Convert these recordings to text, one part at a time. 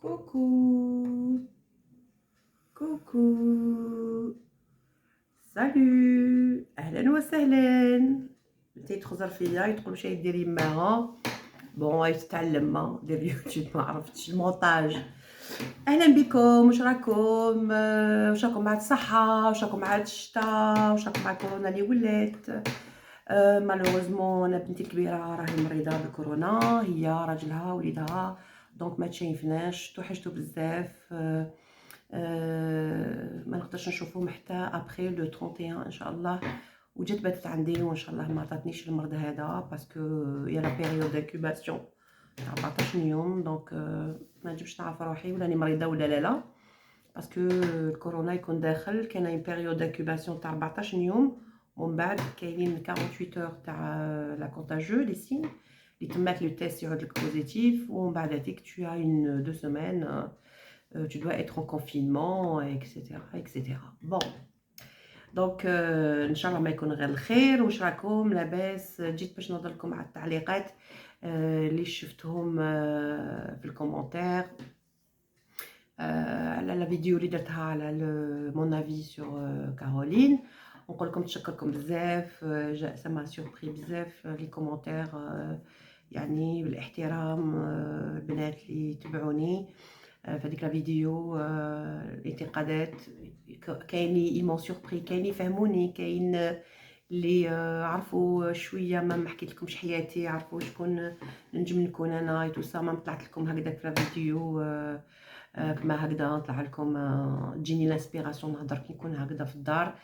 Coucou, coucou, salut, أهلا وسهلا. تيدخل ظرفية يدخل واش ديري معاها بون يتعلم ما دير يوتيوب ما عرفتش المونتاج. أهلا بكم، واش راكم؟ واش راكم مع الصحة؟ واش راكم مع الشتا؟ واش راكم مع الكورونا اللي ولات؟ مالوغوزمون انا بنتي الكبيره راهي مريضه بالكورونا، هي راجلها وليدها، دونك ما تشايفناش توحشتو بزاف. ما نقدرش نشوفهم حتى ابري لو 31 ان شاء الله. وجات باتت عندي وان شاء الله ما عطاتنيش المرض هذا باسكو يا لا بيريود دانكوباسيون تاع 14 يوم، دونك ما نجمش نعرف روحي ولا راني مريضه ولا لا باسكو الكورونا يكون داخل. كاينه اون بيريود دانكوباسيون تاع 14 يوم ومن بعد كاينين 48 اور تاع لا كونتاجو لي سين اللي تماك لو تيست يعود لك بوزيتيف، ومن بعد هذيك tu as une 2 semaines tu dois être en confinement etc. bon دونك ان شاء الله ما يكون غير الخير. واش راكم لاباس؟ جيت باش نهضر لكم على التعليقات اللي شفتهم في الكومونتير على لا فيديو اللي درتها على مون افي سور كارولين. نقول لكم تشكركم بزاف، سما سوربري بزاف لي كومونتير، يعني بالاحترام البنات اللي تبعوني في هذيك لا فيديو. الانتقادات كاين لي ايمون سوربري، كاين لي فهموني، كاين اللي عرفوا شويه ما حكيت لكمش حياتي، عرفوا شكون نجم نكون انا تو سا. ما طلعت لكم هكذا في لا فيديو كما هكذا نطلع لكم تجيني لانسبيراسيون نهضر كي نكون هكذا في الدار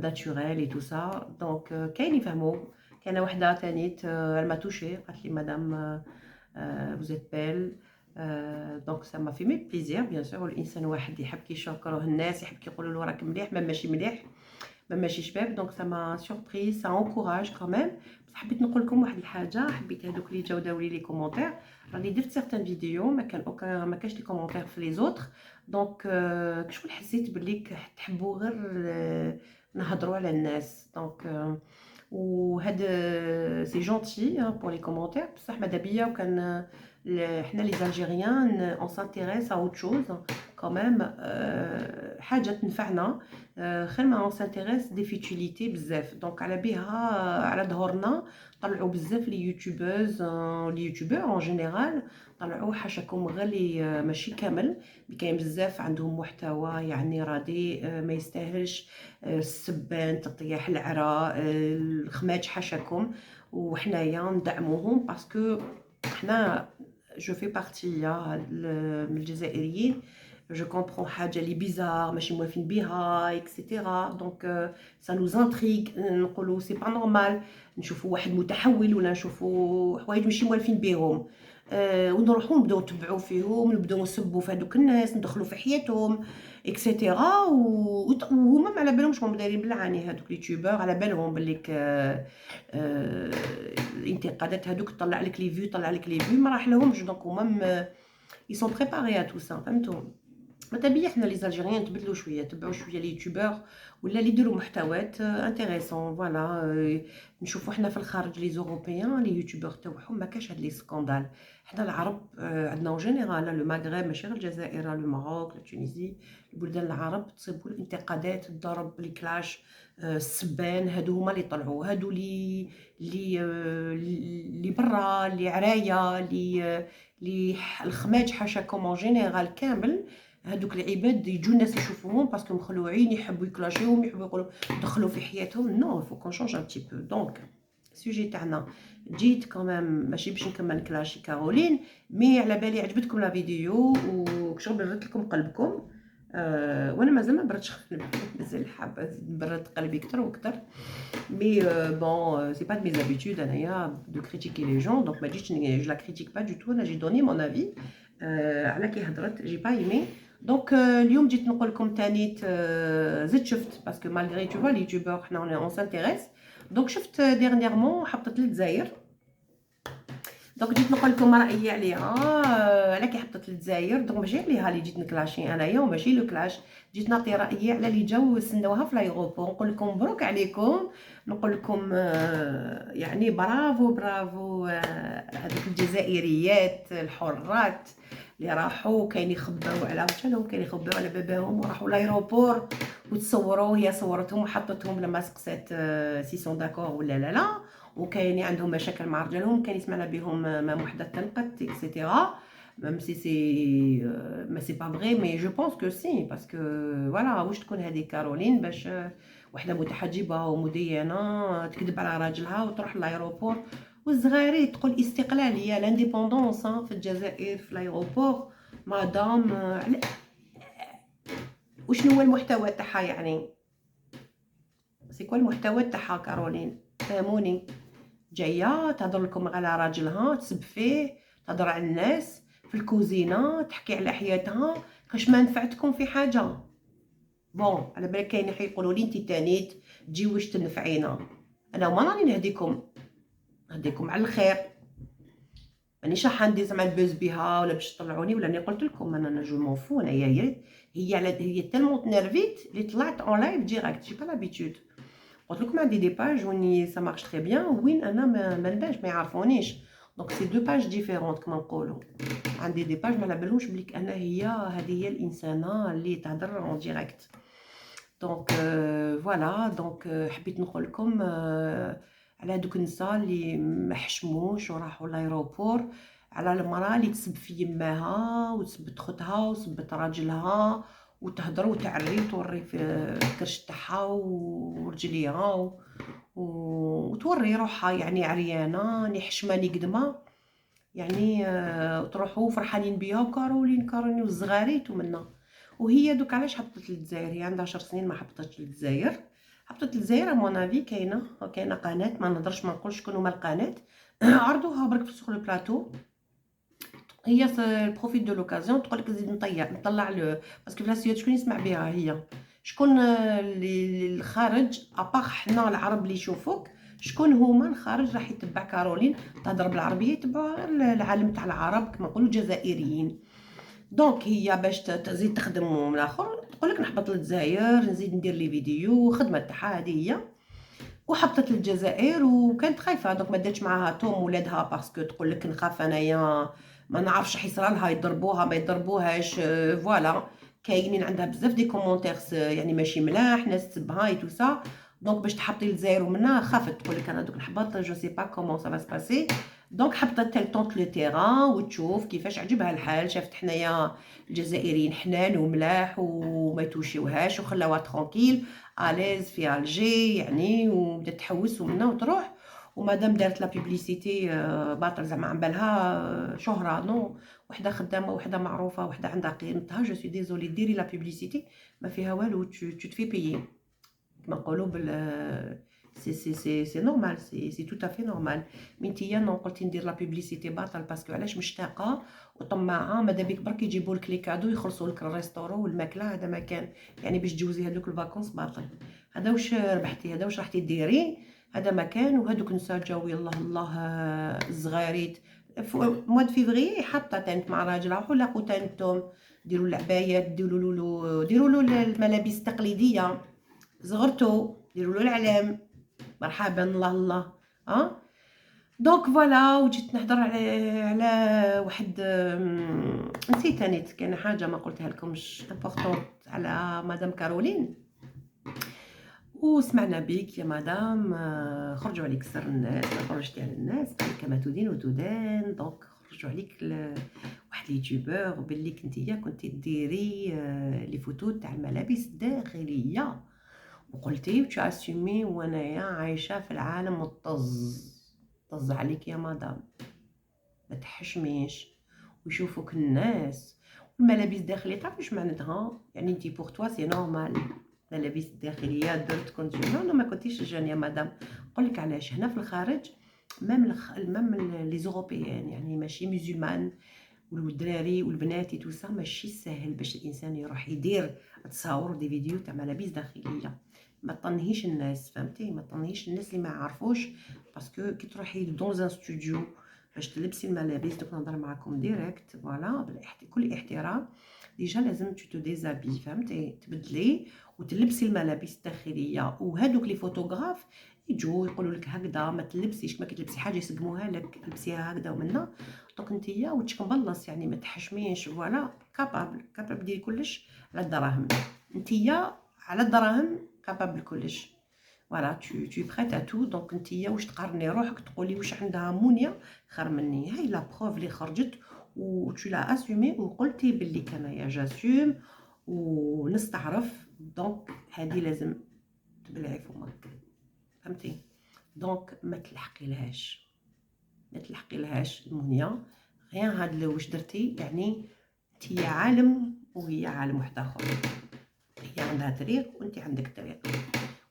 ناتوريل اي تو سا. دونك كاين يفهموا. كاينه وحده ثانيت ما توشي قالت لي مدام vous êtes belle. دونك سا ما في مي بليزير بيان سور. الانسان واحد يحب كيشكروه الناس، يحب كيقولوا له راك مليح ما ماشي مليح ما ماشي شباب. دونك سا ما سوربريز سا انكوراج كمان. بس حبيت نقول لكم واحد الحاجه، حبيت هذوك اللي جاو داو لي كومونتير راني درت سيغتان فيديو ما كانش لي كومونتير في لي زوتر. دونك كشغل حسيت بلي تحبوا غير نهضروا على الناس. دونك وهذا سي جونتي بور لي كومونتير، بصح ماذا بيا وكان حنا لي زالجيريان اون سانتيريس ا اوت شوز كوميم، حاجه تنفعنا خير ما اون سانتيريس دي فيتيليتي بزاف. دونك على بها على ظهورنا طلعوا بزاف لي يوتيوبرز لي يوتيوبر اون جينيرال، طلعوا حاشاكم غير لي ماشي كامل، كاين بزاف عندهم محتوى يعني راضي ما يستاهلش السبان تطيح العرا الخماج حاشاكم. وحنايا ندعموهم باسكو حنا جو في بارتي من الجزائريين. جو كومبرون حاجه لي بيزار ماشي موافين بها اكسيتيرا. دونك سا نوز انتريغ، نقولوا سي با نورمال نشوفوا واحد متحول ولا نشوفوا حوايج ماشي موالفين بهم ونروحوا نبداو نتبعوا فيهم، نبداو نسبوا في هذوك الناس، ندخلوا في حياتهم اكسيتيرا. وهما ما على بالهمش هم دايرين بالعاني. هذوك لي يوتيوبر على بالهم بليك الانتقادات هذوك طلع لك لي فيو طلع لك لي فيو ما راح لهمش. دونك هما ils sont préparés à tout ça. فهمتوا؟ ماذا بيا حنا لي زالجيريان نتبدلوا شويه، تبعوا شويه لي يوتيوبر ولا اللي يديروا محتويات انتريسون. فوالا نشوفوا حنا في الخارج لي زوروبيان لي يوتيوبر تاعهم ما كاش هاد لي سكاندال. حنا العرب عندنا اون جينيرال لو مغرب ماشي غير الجزائر، لو ماروك لا تونيزي البلدان العرب تصيبوا الانتقادات الضرب لي كلاش السبان. هادو هما اللي طلعوا، هادو لي برا لي عرايا لي الخماج حاشاكم اون جينيرال كامل. هادوك العباد يجوا الناس يشوفوهم باسكو مخلوعين، يحبوا يكلاشيوهم، يحبوا يقولوا دخلوا في حياتهم. نو فو كون شونج ان بتي بو. دونك السوجي تاعنا جيت كمان ماشي باش نكمل كلاشي كارولين، مي على بالي عجبتكم لا فيديو وكشغل برد لكم قلبكم. وانا مازال ما بردش مازال حابه نبرد قلبي اكثر واكثر. مي بون سي با دو مي زابيتود انايا دو كريتيكي لي جون. دونك ما جيتش جو لا كريتيك با دو تو، انا جي دوني مون افي على كي هضرت جي با ايمي. دونك اليوم جيت نقول لكم تانيت زدت شفت باسكو مالغري تو فوا اليوتيوبر حنا اون سانتيريس. دونك شفت ديرنييرمون حطت للجزائر. دونك جيت نقول لكم رايي عليها على كي حطت للجزائر. دونك ماشي عليها اللي جيت نكلاشي انايا وماشي لو كلاش، جيت نعطي رايي على اللي جاو سناوها في لايغوبور. نقول لكم مبروك عليكم، نقول لكم يعني برافو برافو هذوك الجزائريات الحرات اللي راحوا كاين يخباو على وشالهم، كاين يخباو على باباهم وراحوا لايروبور وتصوروا، هي صورتهم وحطتهم لما سقسات سي سون داكور ولا لا. وكاين عندهم مشاكل مع رجالهم، كاين يسمعنا بهم مام وحده تنقت اكسيتيرا. même si c'est mais c'est pas vrai, mais je pense que si parce que voilà واش تكون هذه كارولين باش وحده متحجبه ومدينه تكذب على راجلها وتروح لايروبور والصغاري تقول استقلاليه لانديبوندونس في الجزائر في لايروبور مدام وشنو هو المحتوى تاعها يعني سي كوا المحتوى تاعها كارولين فهموني جايه تهضر لكم على راجلها تسب فيه تهضر على الناس في الكوزينه تحكي على حياتها كاش ما نفعتكم في حاجه بون على بالك كاين يقولوا لي انت تانيت تجي واش تنفعينا انا ما راني نهديكم على الخير مانيش راح ندير زعما البوز بها ولا باش تطلعوني ولا اني قلت لكم انا جو مون فو انايا هي تالمون تنرفيت اللي طلعت اون لايف ديريكت جي با لابيتود قلت لكم عندي دي باج وني سا مارش تري بيان وين انا ما نبانش ما يعرفونيش دونك سي دو باج ديفيرونت كما نقولوا عندي دي باج ما على بالهمش بليك انا هذه هي الانسانه اللي تهضر اون ديريكت دونك فوالا دونك حبيت نقول لكم على دوك النساء اللي ما حشموش وراحوا لايروبور على المراه اللي تسب في يماها وتسبت خوتها وسبت راجلها وتهضر وتعري وتوري في الكرش تاعها ورجليها وتوري روحها يعني عريانه ني حشمه ني قدمه يعني تروحوا فرحانين بها وكارولين والصغاريت ومنا وهي دوك علاش هبطت للجزائر هي عندها 10 سنين ما هبطتش للجزائر هبطت للجزائر مون افي كاينه قناه ما نهضرش ما نقولش شكون هما القناه عرضوها برك في سوق البلاطو هي البروفيت دو لوكازيون تقول لك نزيد نطلع باسكو في لاسيوت شكون يسمع بها هي شكون اللي الخارج ابار حنا العرب اللي يشوفوك شكون هما الخارج راح يتبع كارولين تهضر بالعربيه يتبعوا العالم تاع العرب كما نقولوا الجزائريين دونك هي باش تزيد تخدم من الاخر تقول لك نحبط للجزائر نزيد ندير لي فيديو خدمه تاعها هذه هي وحبطت للجزائر وكانت خايفه دونك ما داتش معاها توم ولادها باسكو تقول لك نخاف انايا ما نعرفش راح يصرى لها يضربوها ما يضربوهاش فوالا كاينين عندها بزاف دي كومونتيرز يعني ماشي ملاح ناس تسبها اي تو سا دونك باش تحبطي للجزائر ومنها خافت تقول لك انا دوك نحبط جو سي با كومون سا با سباسي دونك حبطت تلطونت لو تيران وتشوف كيفاش عجبها الحال شافت حنايا الجزائريين حنان وملاح وما يتوشيوهاش وخلاوها ترونكيل اليز في الجي يعني وبدات تحوس ومنها وتروح ومادام دارت لا بوبليسيتي باطل زعما عن بالها شهره نو وحده خدامه وحده معروفه وحده عندها قيمتها جو سي ديزولي ديري لا بوبليسيتي ما فيها والو تو تفي بيي كما نقولوا بال سي نورمال سي تو افي نورمال منتيا نو قلتي ندير لا بوبليسيتي باطل باسكو علاش مشتاقه وطماعه ماذا بيك برك يجيبوا لك لي كادو يخلصوا لك الريستورون والماكله هذا ما كان يعني باش تجوزي هذوك الفاكونس باطل هذا واش ربحتي هذا واش راحتي ديري هذا مكان وهذوك النساء جاو يلاه الله الصغاريت مود فيفري حاطه تانت مع راجلها ولا قوتانتهم ديروا العبايات ديروا له الملابس التقليديه زغرتو ديروا له العلام مرحبا الله دونك فوالا وجيت نهضر على واحد نسيت نيت كاين حاجه ما قلتها لكمش امبورطونط على مدام كارولين وسمعنا بك يا مدام خرجوا عليك سر الناس خرجتي على الناس كما تدين وتدان دونك خرجوا عليك واحد اليوتيوبر وباللي كنتي ديري لي فوتو تاع الملابس الداخليه وقلتي وتو اسومي وانايا عايشه في العالم طز عليك يا مدام ما تحشميش ويشوفوك الناس الملابس الداخليه تعرف واش معناتها يعني انتي بوغ توا سي نورمال الملابس الداخليه درت كنت انا ما كنتيش جان يا مدام نقول لك علاش هنا في الخارج مام لي زوروبيان يعني ماشي مسلمان والدراري والبنات تو سا ماشي ساهل باش الانسان يروح يدير تصاور دي فيديو تاع ملابس داخليه ما تطنهيش الناس فهمتي ما تطنهيش الناس اللي ما يعرفوش باسكو كي تروحي دون ان ستوديو باش تلبسي الملابس دوك نهضر معكم ديريكت فوالا بكل احترام ديجا لازم تو ديزابي فهمتي تبدلي وتلبسي الملابس الداخليه وهذوك لي فوتوغراف يجوا يقولوا لك هكذا ما تلبسيش، ما كتلبسي حاجه يسقموها لك لبسيها هكذا ومنا. دونك نتيا وجهك مبلص يعني ما تحشميش، فوالا كابابل ديري كلش على الدراهم. نتيا على الدراهم كابابل كلش، فوالا tu prête à tout. دونك نتيا واش تقارني روحك تقولي واش عندها مونيا خير مني، هاي لا بروف اللي خرجت و tu l'as assumé وقلتي باللي كنايا جاسوم ونستعرف. دونك هادي لازم تبلعي فمك، فهمتي؟ دونك ما تلحقي لهاش المنيا. غير هاد واش درتي يعني انتي عالم وهي عالم واحد اخر، هي عندها طريق وانت عندك طريق،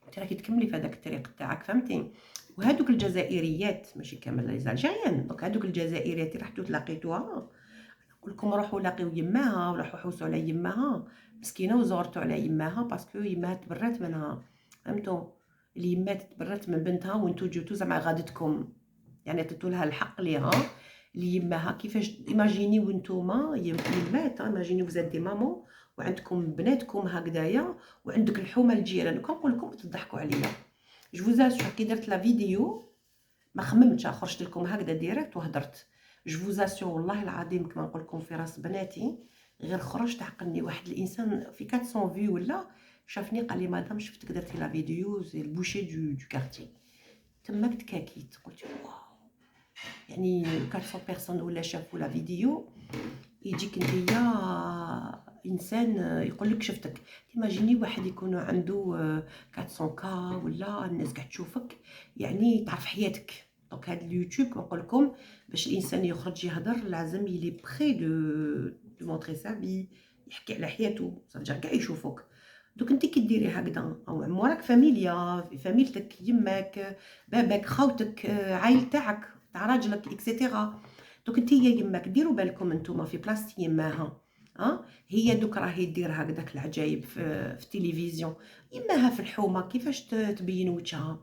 انت راكي تكملي في هذاك الطريق تاعك، فهمتي؟ وهادوك الجزائريات ماشي كامل لي زالجيريان، دونك هادوك الجزائريات اللي رحتو تلاقيتوها نقول لكم روحوا لاقيو يماها ولا حوسوا على يماها مسكينه وزورتوا على يماها باسكو يماها تبرات منها، فهمتوا؟ اليما تبرات من بنتها وانتو جيتو زعما غادتكم، يعني عطيتو لها الحق ليها ليماها. كيفاش ايماجيني وانتوما يمات، ايماجيني وزاد دي مامون وعندكم بناتكم هكذايا وعندك الحومه الجيران. كنقول لكم تضحكوا عليا، جو فوز اسور كي درت لا فيديو ما خممتش، خرجت لكم هكذا ديريكت وهدرت. جو فوز اسور والله العظيم كما نقول لكم في راس بناتي، غير خرجت عقلني واحد الانسان في 400 في ولا شافني قال لي مدام شفتك درتي لا فيديو سي البوشي دو كارتي. تماك تكاكيت قلت واو، يعني 400 بيرسون ولا شافوا لا فيديو يجيك نتيا انسان يقول لك شفتك. تيماجيني واحد يكون عنده 400 كا ولا الناس قاعد تشوفك يعني تعرف حياتك. دونك هذا اليوتيوب كنقول لكم باش الانسان يخرج يهضر لازم يلي بخي دو مونطري سا في، يحكي على حياته صافي كاع يشوفوك. دوك انت كي ديري هكذا او موراك فاميليا فاميلتك يماك باباك خاوتك عائل تاعك تاع راجلك اكسيتيرا. دوك انت يا يماك ديروا بالكم انتوما في بلاصتي يماها، هي دوك راهي دير هكذاك العجايب في التلفزيون، يماها في الحومه كيفاش تبين وجهها،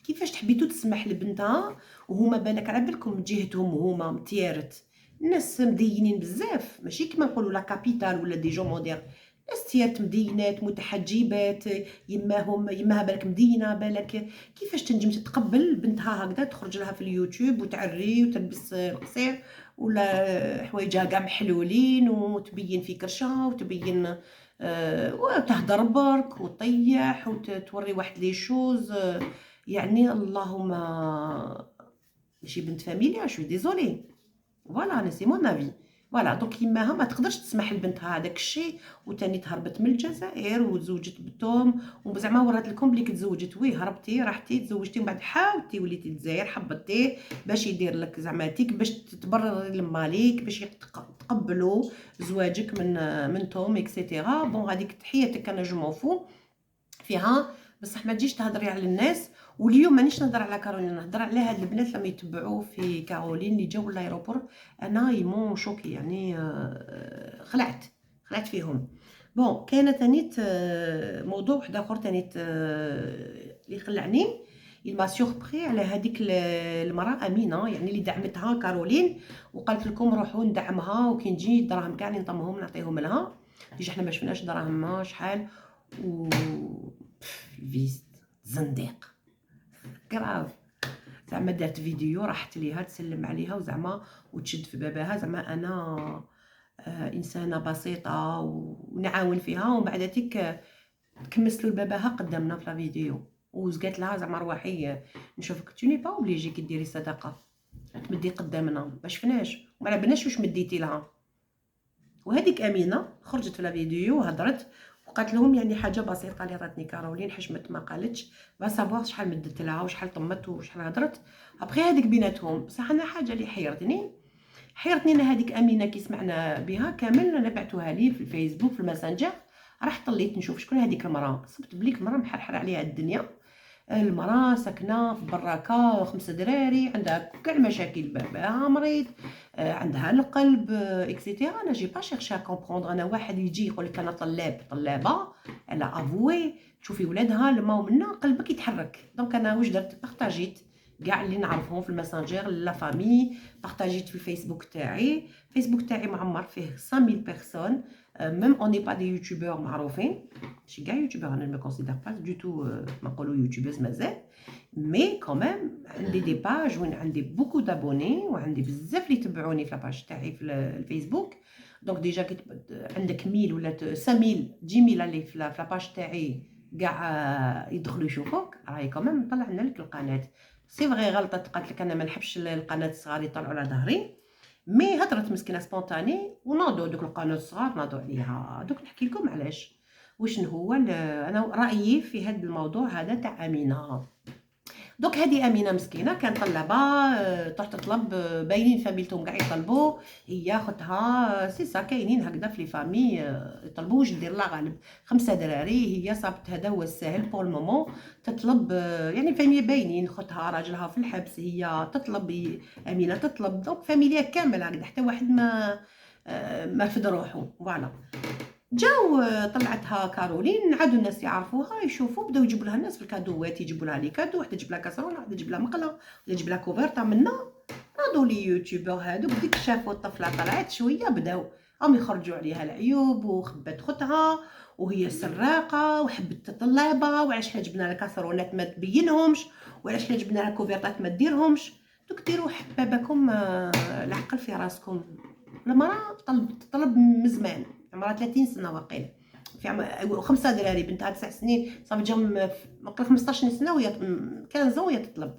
كيفاش تحبيتو تسمح لبنتها وهما بالك على بالكم جهتهم هما متيارت الناس مدينين بزاف، ماشي كما نقولوا لا كابيتال ولا دي جو مودير، ناس تيارت مدينات متحجبات يماها بالك مدينه بالك. كيفاش تنجم تتقبل بنتها هكذا تخرج لها في اليوتيوب وتعري وتلبس القصير ولا حوايجها كاع محلولين وتبين في كرشها وتبين وتهدر برك وتطيح وتوري واحد لي شوز يعني اللهم ماشي بنت فاميليا شو ديزولي. فوالا انا سي مون افي. فوالا دونك يماها ما تقدرش تسمح لبنتها هذاك الشيء وتاني تهربت من الجزائر وتزوجت بالتوم وزعما ورات لكم بلي تزوجت ويه هربتي رحتي تزوجتي ومن بعد حاولتي وليتي للجزائر حبطتيه باش يدير لك زعماتك باش تبرري لماليك باش يتقبلوا زواجك من توم اكسيتيرا. بون هذيك حياتك انا جو مونفو فيها، بصح ما تجيش تهضري على الناس. واليوم مانيش نهضر على كارولين، نهضر على هاد البنات لما يتبعوا في كارولين اللي جاوا لايروبور. انا يمون شوكي يعني خلعت فيهم. بون كاينه ثاني موضوع واحد اخر ثاني اللي خلعني ما سوربري على هذيك المراه امينه يعني اللي دعمتها كارولين وقالت لكم روحوا ندعمها وكي نجي الدراهم كاع نطمهم نعطيهم لها. ديجا حنا ما شفناش دراهمها شحال و الفيست زنديق كراف زعما دارت فيديو راحت ليها تسلم عليها وزعما وتشد في باباها زعما انا انسانه بسيطه ونعاون فيها ومن بعد تك تكمسلوا لباباها قدامنا في لا فيديو وقالت لها زعما روحي نشوفك توني با اوبليجي كي ديري صدقه تمدي قدامنا ما شفناش وما عرفناش واش مديتي لها. وهذيك امينه خرجت في لا فيديو وهضرت وقالت لهم يعني حاجه بسيطه اللي راتني كارولين حشمت ما قالتش با سافوار شحال مدت لها وشحال طمت وشحال هضرت ابخي هذيك بيناتهم. بصح انا حاجه اللي حيرتني انا هذيك امينه كي سمعنا بها كامل انا بعتوها لي في الفيسبوك في الماسنجر راح طليت نشوف شكون هذيك المراه. صبت بليك مراه محرحر عليها الدنيا، المراه ساكنه في براكه 5 دراري عندها كاع المشاكل باباها مريض عندها القلب اكسيتيرا. انا جي با شيرشي ا كومبروندر. انا واحد يجي يقول لك انا طلابه الا افوي تشوفي ولادها لما ومنا قلبك يتحرك. دونك انا واش درت بارطاجيت كاع اللي نعرفهم في الماسنجر لا فامي، بارطاجيت في الفيسبوك تاعي. الفيسبوك تاعي معمر فيه 5000 بيرسون، ميم اوني با دي يوتيوبر معروفين، ماشي كاع يوتيوبر، انا ما كونسيدير با دو تو نقولوا يوتيوبرز مازال، مي كوميم عندي دي باج وين عندي بوكو دابوني، وعندي بزاف اللي يتبعوني في لاباج تاعي في الفيسبوك. دونك ديجا كي عندك 1000 ولا 5000 10000 اللي في لاباج تاعي كاع يدخلوا يشوفوك، راهي كوميم طلعنا لك القناه. سي فغي غلطت قالت لك انا ما نحبش القناه الصغار يطلعوا على ظهري، مي هضرت مسكينه سبونتاني وناضوا دوك القناه الصغار ناضوا عليها. دوك نحكي لكم علاش واش هو انا رايي في هذا الموضوع هذا تاع امينه. دوك هذه امينه مسكينه كان طلبه تروح تطلب، باينين فاميلتهم كاع يطلبوا، هي اختها سي سا كاينين هكذا في لي فامي يطلبوا واش دير لا غالب 5 دراري، هي صابت هذا هو الساهل بور المومون تطلب، يعني فامي باينين اختها راجلها في الحبس هي تطلب، امينه تطلب، دونك فاميليا كامل هكذا حتى واحد ما فد روحو فوالا. جاو طلعتها كارولين، عادوا الناس يعرفوها يشوفوا، بداو يجيبوا لها الناس في الكادوات، يجيبوا لها لي كادو، وحده تجيب لها كاسرونه، وحده تجيب لها مقله، وحده تجيب لها كوفرتا منا. ناضوا لي يوتيوبر هادوك ديك شافوا الطفله طلعت شويه بداو راهم يخرجوا عليها العيوب، وخبات خوتها وهي سراقه وحبت الطلابه، وعلاش حنا جبنا لها كاسرونات ما تبينهمش، وعلاش حنا جبنا لها كوفرتات ما ديرهمش. دوك ديروا حبابكم العقل في راسكم. المراه طلب من زمان، عمرها 30 سنه واقيلا، في 5 دراري، بنتها 9 سنين صافي جاهم واقيلا 15 سنه وهي كان وهي تطلب،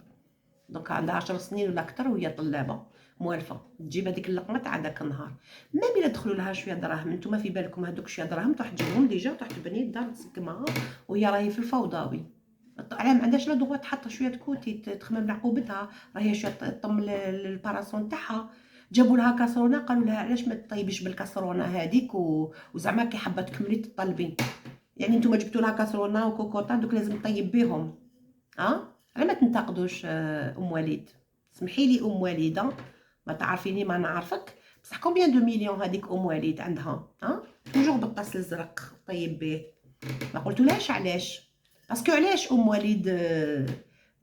دونك عندها 10 سنين ولا اكثر وهي طلابه موالفه تجيب هذيك اللقمه تاع داك النهار. ما بلا دخلوا لها شويه دراهم، نتوما في بالكم هذوك شويه دراهم تروح تجيبهم ديجا تروح تبني الدار تسكمها، وهي راهي في الفوضوي، على ما عندهاش لا دوغوا تحط شويه كوتي تخمم عقوبتها، راهي شويه تطم الباراسون تاعها. جابوا لها كاسرونه قالوا لها علاش ما تطيبيش بالكاسرونه هذيك وزعما كي حابه تكملي تطلبي، يعني نتوما جبتوا لها كاسرونه وكوكوطه دوك لازم نطيب بيهم. على ما تنتقدوش ام وليد، سمحي لي ام وليده، ما تعرفيني ما نعرفك، بصح كومبيان دو مليون هذيك ام وليد عندها توجور بالطاس الزرق طيب به. ما قلتولهاش علاش، باسكو علاش ام وليد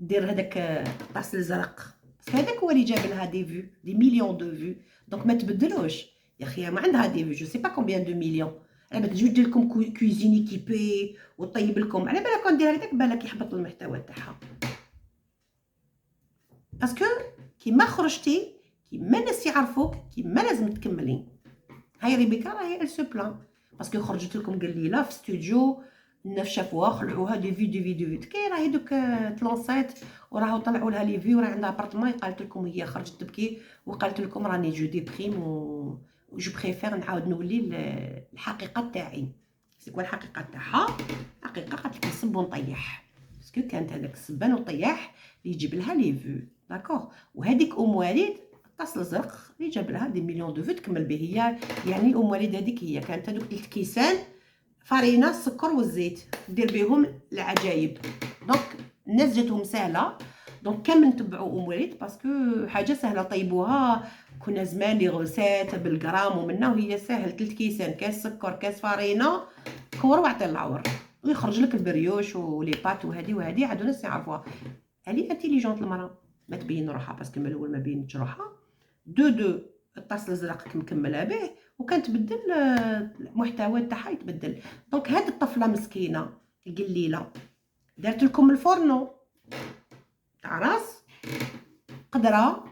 دير هذاك الطاس الزرق، باسكو هذاك هو اللي جاب لها دي فيو دي مليون دو فيو، دونك ما تبدلوش يا اخي، ما عندها دي فيو جو سي با كومبيان دو مليون، على بالك تجي دير لكم كوزين ايكيبي وطيب لكم، على بالك كون دير هكذاك بالك يحبط المحتوى تاعها، باسكو كي ما خرجتي كي ما الناس يعرفوك كي ما لازم تكملي. هاي ريبيكا راهي ال سو بلان باسكو خرجت لكم قليله في استوديو، الناس شافوها خلعوها دي فيديو كي راهي دوك تلونسيت وراهو طلعوا لها لي فيو، راه عندها ابارتمون، قالت لكم هي خرجت تبكي وقالت لكم راني جو ديبريم و جو بريفير نعاود نولي الحقيقه تاعي. سيكوا الحقيقه تاعها حقيقه قالت لك نصب ونطيح، باسكو كانت هذاك السبان والطياح اللي يجيب لها لي فيو داكوغ، وهذيك ام وليد الطاس الزرق اللي جاب لها دي مليون دو فيو تكمل به هي. يعني ام وليد هذيك هي كانت هذوك 3 كيسان فرينه السكر والزيت دير بهم العجايب، دونك الناس جاتهم سهله، دونك كامل نتبعوا ام وليد باسكو حاجه سهله طيبوها. كنا زمان لي غوسات بالغرام ومنا، وهي ساهل 3 كيسان كاس سكر كاس فرينه كور واعطي العور ويخرج لك البريوش ولي بات وهذه عادوا ناس يعرفوها. هذه انتيليجونت المراه ما تبين روحها باسكو من الاول ما بينتش روحها. دو الطاس الازرق مكمله به وكان تبدل المحتوى تاعها يتبدل. دونك هاد الطفله مسكينه القليله دارت لكم الفورنو تاع راس قدره،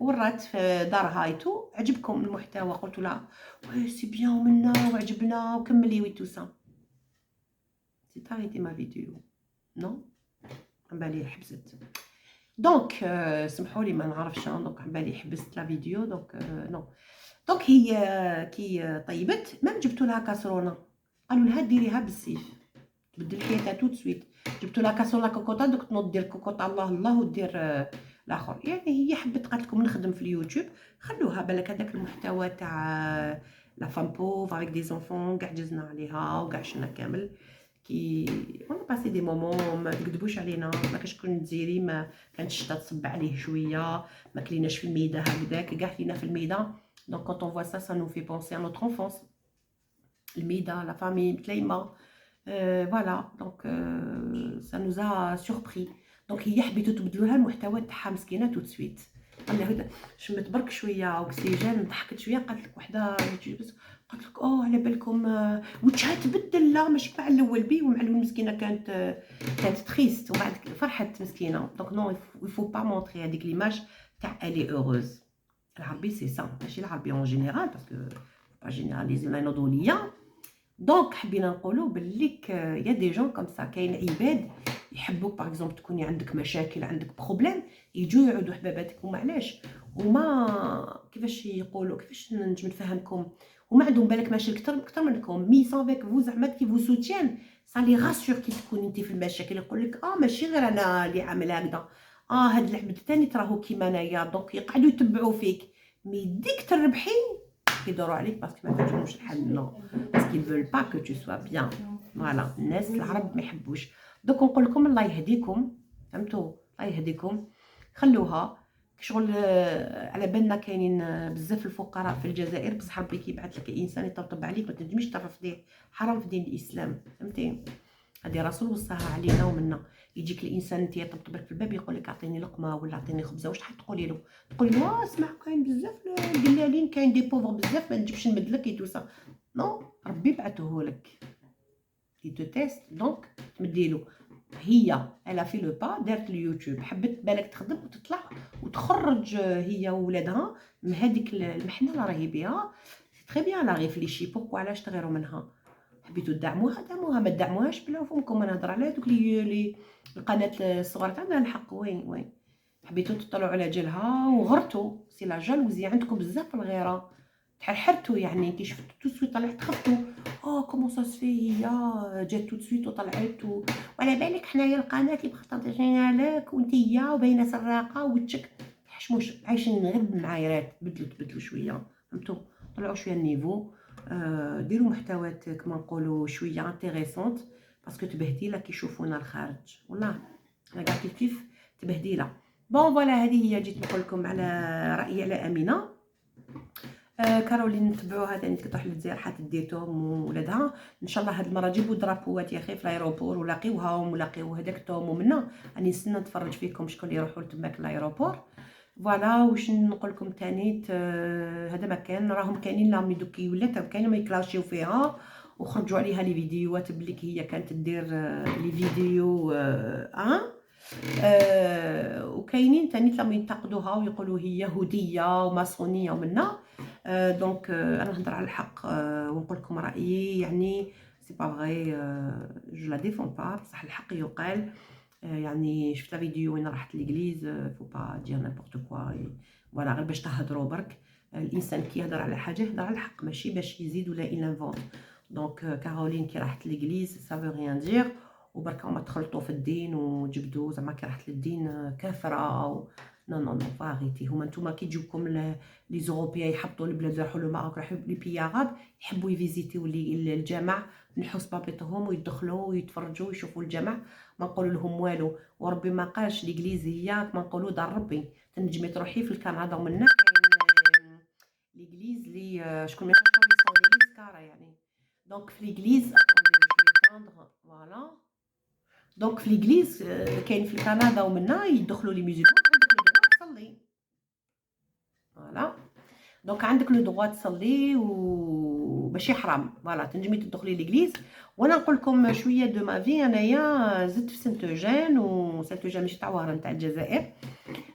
ورات في دارها ايتو، عجبكم المحتوى قلت لها وي سي بيان ومنا وعجبنا وكملي وي تو سا، سي تاريتي ما فيديو نو عبالي حبست. دونك سمحوا لي ما نعرفش، دونك عبالي حبست لا فيديو دونك نو. دونك هي كي طيبت ما جبتوا لها كاسرونه، قالوا لها ديريها بالسيف تبدل حياتها تو سويت، جبتوا لها كاسرونه كوكوطا دوك تنوض دير كوكوطا الله الله ودير الاخر. يعني هي حبت قالت لكم نخدم في اليوتيوب، خلوها بالك هذاك المحتوى تاع لا فام بوف افيك دي زونفون كاع جزنا عليها وكاع شنا كامل كي اون باسي دي مومون، ما تكذبوش علينا، ما كاش كون تزيري ما كانت الشتا تصب عليه شويه، ما كليناش في الميده هكذاك كاع فينا في الميده. دونك كونط اون فوا سا نو في بونسي ا نوتر انفونس، الميده لا فامي متلايمه فوالا. دونك سا نوز ا سوربري. دونك هي حبيتو تبدلوا لها المحتوى تاعها مسكينه تو سويت. الله شمت برك شويه اوكسيجين، ضحكت شويه، قالت لك وحده يوتيوبرز، قالت لك على بالكم وجهها تبدل، لا ماشي مع الاول بي، ومع الاول مسكينه كانت تخيست، ومن بعد فرحت مسكينه. دونك نو يفو با مونطري هذيك ليماج تاع الي اوروز. العربي سي سا، ماشي العربي اون جينيرال باسكو با جينيراليزي لا نوضوليه. دونك حبينا نقولوا بالليك يا دي جون كوم سا، كاين عباد يحبوك باغ اكزومبل تكوني عندك مشاكل، عندك بروبليم، يجوا يعودوا حباباتك. وما علاش، وما كيفاش يقولوا، كيفاش نجم نفهمكم، وما عندهم بالك ماشي اكثر منكم، مي سافيك فو زعما كي فو سوتيان سا لي راسور. كي تكون انت في المشاكل يقول لك ماشي غير انا اللي عامل هكذا، هاد العبد الثاني تراهو كيما انايا، دونك يقعدوا يتبعوا فيك. مي ديك تربحي يدوروا عليك باسكو ما تعجبهمش الحال، نو باسكو يفول با كو تو سوا بيان. فوالا الناس العرب ما يحبوش. دوك نقول لكم الله يهديكم، فهمتوا؟ الله يهديكم، خلوها شغل. على بالنا كاينين بزاف الفقراء في الجزائر، بصح ربي كيبعث لك انسان يطبطب عليك ما تنجميش ترفضيه، حرام في دين الاسلام، فهمتي؟ هذه رسول وصاها علينا ومنا. يجيك الانسان انت يطبطب لك في الباب يقول لك اعطيني لقمه ولا اعطيني خبزه، واش راح تقولي له؟ تقولي له اسمع كاين بزاف الدلالين، كاين دي بوفر بزاف، ما نجمش نمدلك يدوسا. نو ربي بعثه لك كي تو تيست. دونك تمديلو. هي الا في لو با دارت اليوتيوب، حبت بالك تخدم وتطلع وتخرج هي وولادها من هذيك المحنه اللي راهي بها. تري بيان لا ريفليشي بوركو علاش تغيروا منها. حبيتو تدعموها دعموها، ما تدعموهاش بلا فمكم. انا نهضر على دوك لي القناه الصغار تاعنا الحق. وين حبيتو تطلعوا على جالها وغرتوا، سي لا جالوزي عندكم بزاف الغيره، تحرحرتوا يعني. كي شفتوا تو سويت طلعت خفتوا، كومون سا سفي هي جات تو سويت وطلعت وعلى بالك حنايا القناه اللي بختارتينا لك وانتيا وباينه سراقه وتشك حشموش عايشين غير بالمعايرات. بدلوا شويه، فهمتوا؟ طلعوا شويه النيفو، ديروا محتويات كما نقولوا شويه انتريسونت، باسكو تبهديله كي يشوفونا الخارج. والله انا كاع كيف تبهديله. بون فوالا هذه هي جيت نقول لكم على رايي على امينه. كارولين نتبعوها ثاني تروح للجزائر حتدير توم وولادها ان شاء الله. هاد المره جيبوا درابوات يا اخي في الايروبور ولاقيوهم ولاقيو هذاك توم ومنا. راني نستنى نتفرج فيكم شكون اللي يروحوا تماك الايروبور. فوالا واش نقول لكم ثاني، هذا مكان راهم كاينين لا مي دوكي ولات كاينين ما يكلاشيو فيها وخرجوا عليها لي فيديوهات بليك هي كانت دير لي فيديو وكاينين ثاني لما ينتقدوها ويقولوا هي يهوديه وماسونيه ومنا. دونك انا نهضر على الحق ونقول لكم رايي، يعني سي با فغي جو لا ديفون با، بصح الحق يقال. يعني شفت فيديو وين راحت ليغليز، فو با دير نيمبورط كوا. فوالا غير باش تهضروا برك. الانسان كي يهضر على حاجه يهضر على الحق، ماشي باش يزيد ولا ينفونت. دونك كارولين كي راحت ليغليز سا فو ريان دير، وبركا ما تخلطوا في الدين وجبدوا زعما كي راحت للدين كافره او نو نو نو فاريتي. هما نتوما كي تجوكم لي زوروبيا يحبطوا البلاد، يروحوا للمغرب، يروحوا لي بيي عرب، يحبوا يفيزيتيو الجامع من حسن بابيتهم ويدخلوا ويتفرجوا ويشوفوا الجامع. ما نقولوا لهم والو، وربي ما قالش ليغليزيه ما نقولوا دار ربي. تنجمي تروحي في الكندا ومنا كاين ليغليز لي شكون ما يخرجوا لي سكاره يعني. دونك في ليغليز فوالا. دونك في ليغليز كاين في كندا ومنا يدخلوا لي ميوزيكون، عندك لو دغوا تصلي. فوالا دونك عندك لو دغوا تصلي وماشي حرام. فوالا تنجمي تدخلي ليغليز. وانا نقول لكم شويه دو ما في. انايا زدت في سانت اوجين، وسانت اوجين ماشي تاع وهران تاع الجزائر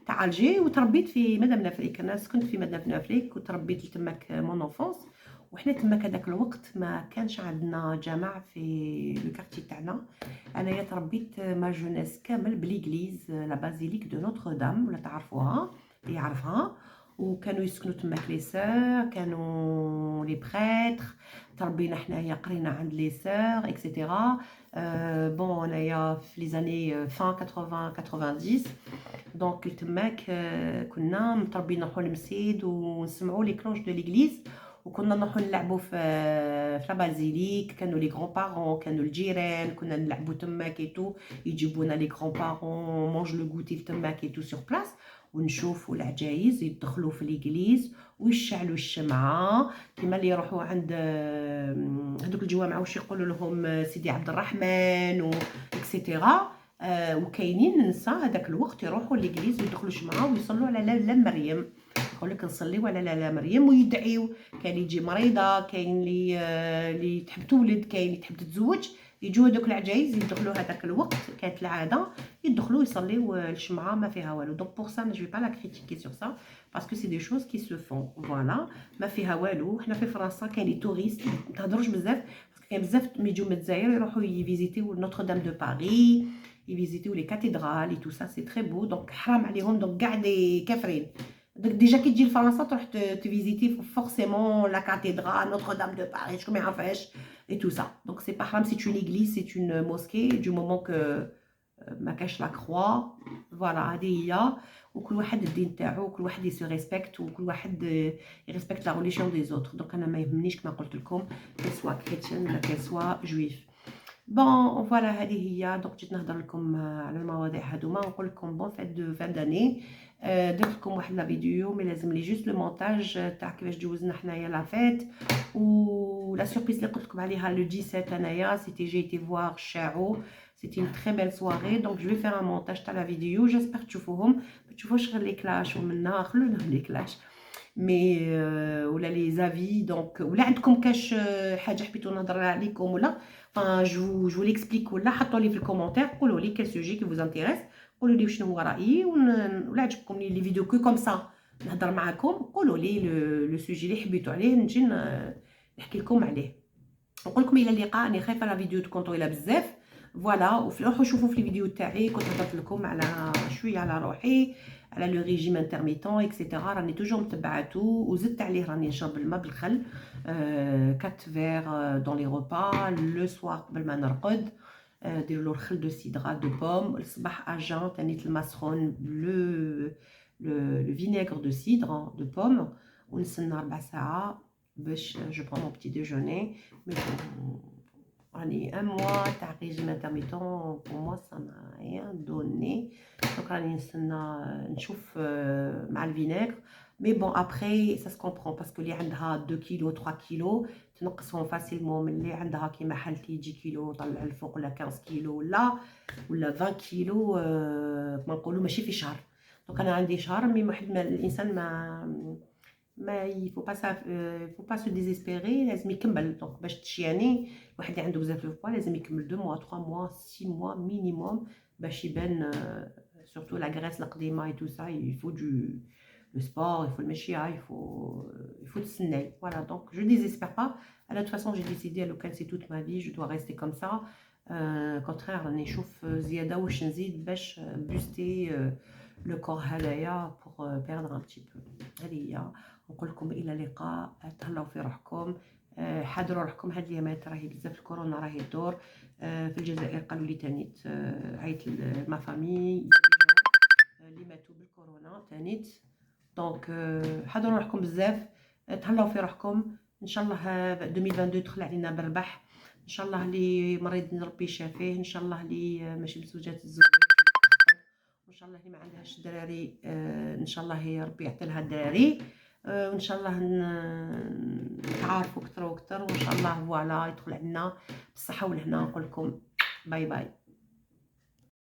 تاع الجي، وتربيت في مدام نافريك. انا سكنت في مدام نافريك وتربيت تماك مون انفونس. وحنا تماك هذاك الوقت ما كانش عندنا جامع في لو كارتي تاعنا. انايا تربيت ما جونيس كامل بليغليز لا بازيليك دو نوتر دام، ولا تعرفوها اللي يعرفها. وكانوا يسكنوا تماك لي سور، كانوا لي بريتر. تربينا حنايا قرينا عند لي سور اكسيتيرا. بون انايا في لي زاني فان 80 90. دونك تماك كنا متربيين نروحو للمسجد ونسمعوا لي كلوش دو ليغليز، وكنا نروحو نلعبوا في لا بازيليك. كانوا لي غران بارون، كانوا الجيران، كنا نلعبوا تماك ايتو. يجيبونا لي غران بارون مونج لو غوتي تماك ايتو سور بلاص، ونشوفوا العجايز يدخلوا في ليغليز ويشعلوا الشمعه كيما اللي يروحوا عند هذوك الجوامع واش يقولوا لهم سيدي عبد الرحمن و اكسيتيرا. وكاينين النساء هذاك الوقت يروحوا ليغليز ويدخلوا الجمعه ويصلوا على لاله مريم، يقول لك نصليو على لاله مريم ويدعيو. كاين اللي تجي مريضه، كاين اللي تحب تولد، كاين اللي تحب تتزوج، يجوا هذوك العجايز يدخلوا هذاك الوقت. كانت العاده يدخلوا يصليو الجمعه ما فيها والو. دونك بور سا جو با لا كريتيكي سور سا باسكو سي دي شوز كي سو فون فوالا، ما فيها والو. حنا في فرنسا كاين لي توريست ما تهضروش بزاف، كاين بزاف ملي يجيو من الجزائر يروحوا يفيزيتيو نوتر دام دو باري، يفيزيتيو لي كاتيدرال اي تو سا سي تري بو. دونك حرام عليهم دونك كاع دي كافرين. ديجا كي تجي لفرنسا تروح تفيزيتي فورسيمون لا كاتيدرال نوتر دام دو باري، شكون ما يعرفهاش اي تو سا. دونك سي با حرام، سي اون ايغليز سي اون موسكي دو مومون كو ما كاش لا كروا. فوالا هذه هي. وكل واحد الدين تاعو، وكل واحد يسو ريسبكت، وكل واحد يريسبكت لا ريليجيون دي زوتر. دونك انا ما يهمنيش كما قلت لكم كي سوا كريتيان ولا كي سوا جويف. بون فوالا هذه هي. دونك جيت نهضر لكم على المواضيع هذوما، ونقول لكم بون فيت دو فان داني. درت لكم واحد لا فيديو مي لازم لي جوست لو مونتاج تاع كيفاش جوزنا حنايا لا فيت. و لا سوربريز اللي قلت لكم عليها لو 17 انايا سيتي جيتي فوار الشاعو، سيتي اون تري بيل سواري. دونك جو في فير ان مونتاج تاع لا فيديو، جيسبر تشوفوهم. ما تشوفوش غير لي كلاش ومنا خلونا لي كلاش مي ولا لي زافي. دونك ولا عندكم كاش حاجه حبيتو نهضر عليكم ولا جو ليكسبليك، ولا حطوا لي في الكومونتير قولوا لي كال سوجي كي فوز انتريس، قولوا لي شنو هو رايي. ولا عجبكم لي فيديو كوم سا نهضر معاكم، قولوا لي لو سوجي اللي حبيتو عليه نجي نحكي لكم عليه. نقول لكم الى اللقاء. انا خايفه لا فيديو تكون طويله بزاف فوالا. وروحوا شوفوا في الفيديو تاعي كنت هضرت لكم على شويه على روحي، على لو ريجيم انترميتون اكسيتيرا. راني توجور متبعاتو وزدت عليه راني نشرب الماء بالخل 4 فيغ دون لي روبا لو سوار قبل ما نرقد. ديروا له الخل دو سيدرا دو بوم. الصباح اجان تانيت الماء سخون لو فينيغر دو سيدر دو بوم. ونستنى 4 ساعات باش جو برون مون بتي ديجوني. مي راني ان موا تاع ريجيم انترميتون بور موا سا ما ريان دوني. دونك راني نستنى نشوف مع الفينيغر. مي بون ابري سا سكومبرون باسكو اللي عندها 2 كيلو 3 كيلو تنقصهم فاسيلمون من اللي عندها كيما حالتي 10 كيلو طلع الفوق، ولا 15 كيلو ولا 20 كيلو كما نقولوا ماشي في شهر. دونك انا عندي شهر. مي واحد الانسان ما يفو با سو ديزيسبيري، لازم يكمل. دونك باش تشياني واحد اللي عنده بزاف لو بوا لازم يكمل 2 موا 3 موا 6 موا مينيموم باش يبان سورتو لا غريس القديمه اي تو سا. يفو دو le sport, il faut le méchia, il faut تسناي. Voilà, donc je désespère pas. De toute façon, j'ai décidé, local c'est toute ma vie, je dois rester comme ça. Contraire, راني نشوف زيادة واش نزيد باش بوستي لو كور هذايا بور بيردر ان بتي بو. هذه هي. نقول لكم الى اللقاء. تهلاو في روحكم، حضروا روحكم. هاد الايامات راهي بزاف الكورونا راهي تدور في الجزائر. قالوا لي تانيت عيط ما فامي اللي ماتوا بالكورونا تانيت. دونك حضروا روحكم بزاف، تهلاو في روحكم. ان شاء الله 2022 تدخل علينا بالربح. ان شاء الله اللي مريض ربي يشافيه، ان شاء الله اللي ماشي مزوجات تزوج، وان شاء الله اللي ما عندهاش دراري ان شاء الله هي ربي يعطي لها الدراري. وان شاء الله نتعارفوا اكثر واكثر، وان شاء الله فوالا يدخل علينا بالصحه والهنا. نقول لكم باي باي.